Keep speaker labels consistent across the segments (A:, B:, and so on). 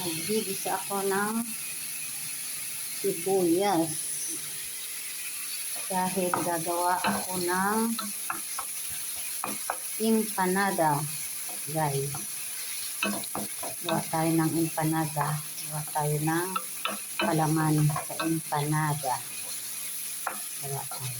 A: Nagbibisa ako ng sibuyas dahil gagawa ako ng empanada, guys. Gawa tayo ng empanada. Gawa tayo ng palaman sa empanada. Gawa tayo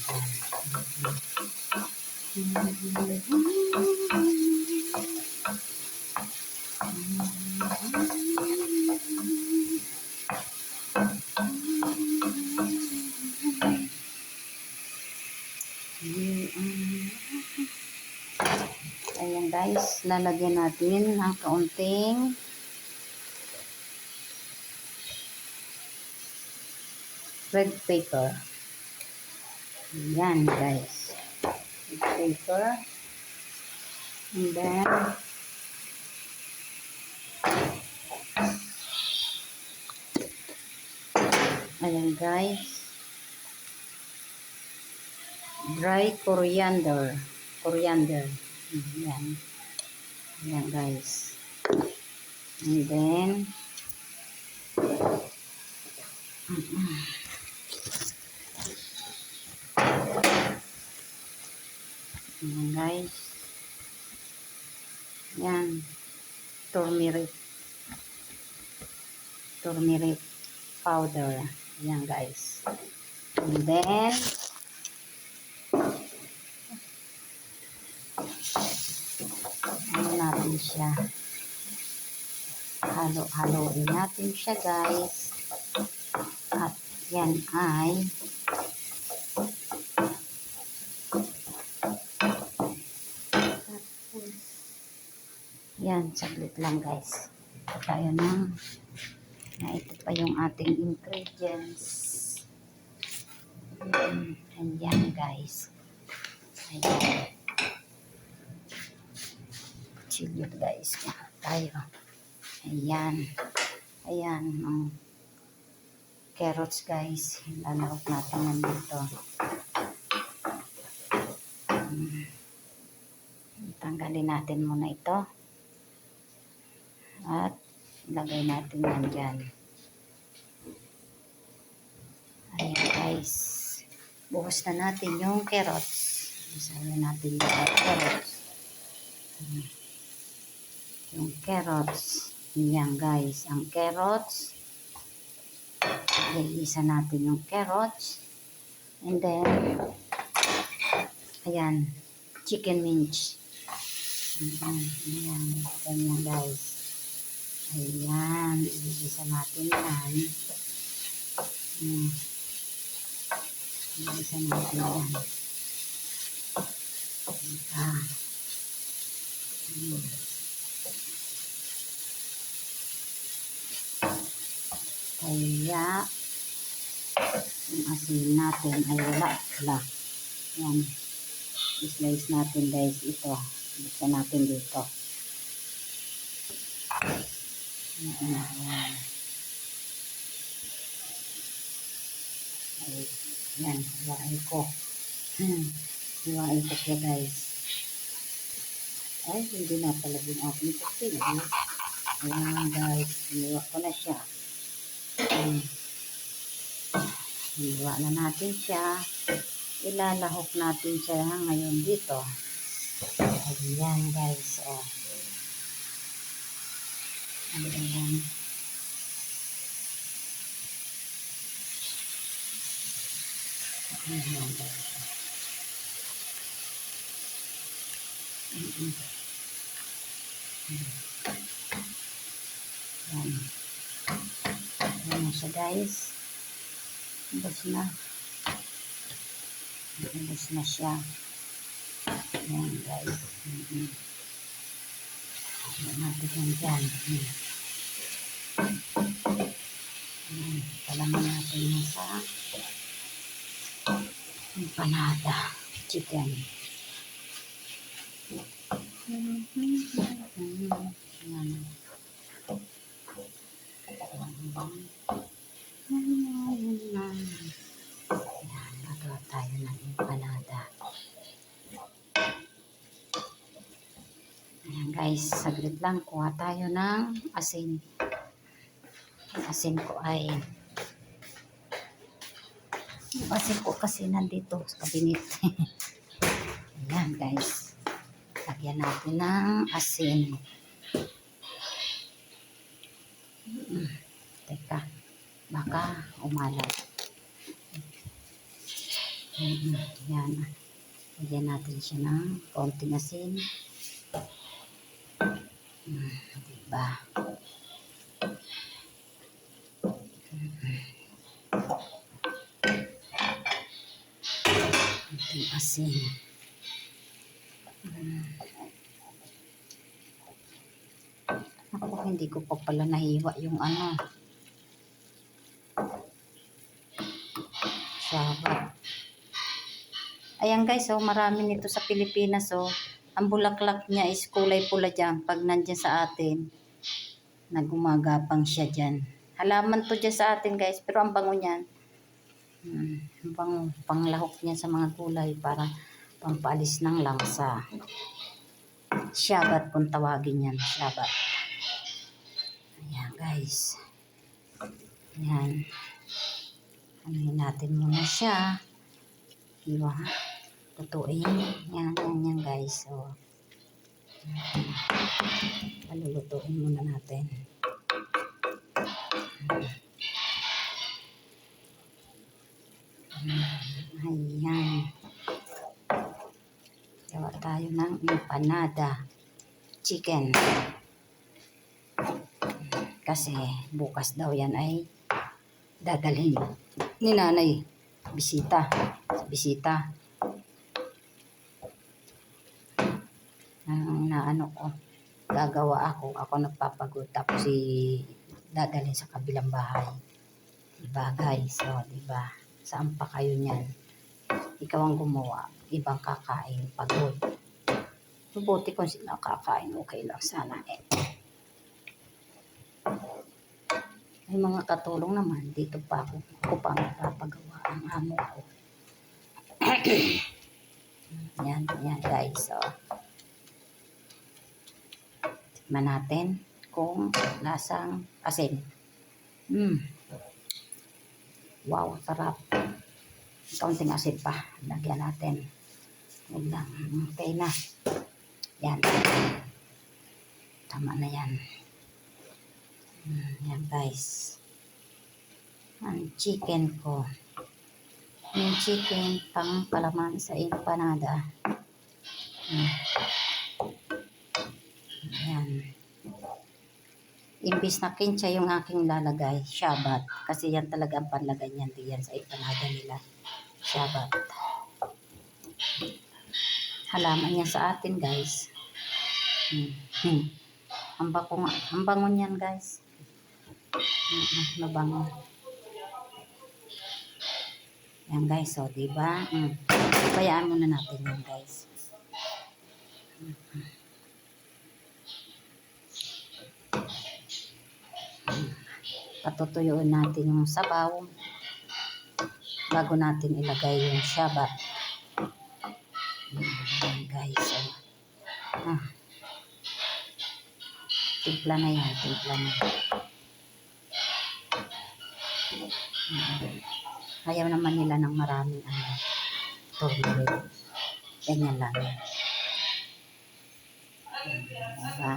A: Ayan guys, lalagyan natin ng kaunting red pepper. Ayan guys, red pepper. And then ayan guys, dry coriander. Ayan. Ayan guys. And then ayan guys. Ayan. Turmeric powder. Ayan guys. And then ano natin siya, halo-haloin natin siya guys. At yan ay yan, saglit lang guys. Tayo na ito pa yung ating ingredients. Ayan guys. Ayan. Chili guys. Tayo. Ayan. Ayan. Carrots guys. Lalahok natin yan dito. Tanggalin natin muna ito. At ilagay natin yan dyan. Ayan guys. Buhos na natin yung carrots. Isahin natin yung carrots. Yung carrots. Yan guys. Ang carrots. Isa natin yung carrots. And then, ayan. Chicken mince. Ayan. Ganyan guys. Ayan. Isa natin yan. Isa natin yan. Kaya yung asin natin ay wala. Yan. I-slice natin guys ito. Buksan natin dito. Yan. Yan. Hiwain ko. Hiwain ko siya guys. Ay, hindi na talaga yung ating pastil. Ayan guys. Hiniwa ko na siya. Hiniwa na natin siya. Ilalahok natin siya ngayon dito. Ayan guys. Ayan. Ayan guys. Ayan. Ayan na siya guys. Ubos na. Ubos na siya. Ayan guys. Ayan natin yan dyan. Ayan. Palaman natin yan sa empanada chicken. Ayan. Magawa tayo ng empanada. Ayan guys, saglit lang. Kuha tayo ng asin. Yung asin ko ay, yung asin ko kasi nandito sa kabinet. Ayan guys. Lagyan natin ng asin. Teka, baka umalat. Yan. Lagyan natin siya ng konting asin. Diba? Konting asin. Ako, hindi ko pa pala nahiwa yung ano. Shabat. Ayan guys, oh, marami nito sa Pilipinas, oh. Ang bulaklak niya is kulay pula dyan. Pag nandyan sa atin, nagumagapang siya dyan. Halaman to dyan sa atin guys, pero ang bango niyan. Panglahok niya sa mga gulay para pampaalis ng langsa. Shabat kung tawagin yan, shabat. Ayan guys. Ayan. Anuhin natin muna siya. Diba? Tutuin. Yan guys. So, palulutuin muna natin. Ayan. Gawa tayo ng empanada chicken. Kasi bukas daw yan ay dadalhin ni nanay bisita. Ang naano ko, gagawa ako nagpapagod, tapos dadalhin sa kabilang bahay. Diba guys? So, diba? Saan pa kayo niyan? Ikaw ang gumawa, ibang kakain, pagod. Mabuti kung sila kakain, okay lang sana eh. May mga katulong naman, dito pa ako pa magpapagawa ang amo ko. Yan guys. So, tikman natin kung lasang asin. Wow, sarap. Kaunting asin pa. Lagyan natin. Huwag lang. Okay na. Yan. Tama na yan. Yan guys. Ang chicken ko. Yung chicken pang palaman sa empanada. Yan. Imbis na kincha yung aking lalagay, shabat. Kasi yan talaga ang panlagay niyan diyan sa empanada nila. Shabat. Halaman yan sa atin guys. Ang bango niyan guys. Mabango. Yan guys, so diba? Bayaan muna natin yan guys. Patutuyuin natin yung sabaw bago natin ilagay yung shabat. Yan guys, so timpla na yan, timpla na. Ayaw naman nila ng maraming turmeric. Ganyan lang yan. Diba?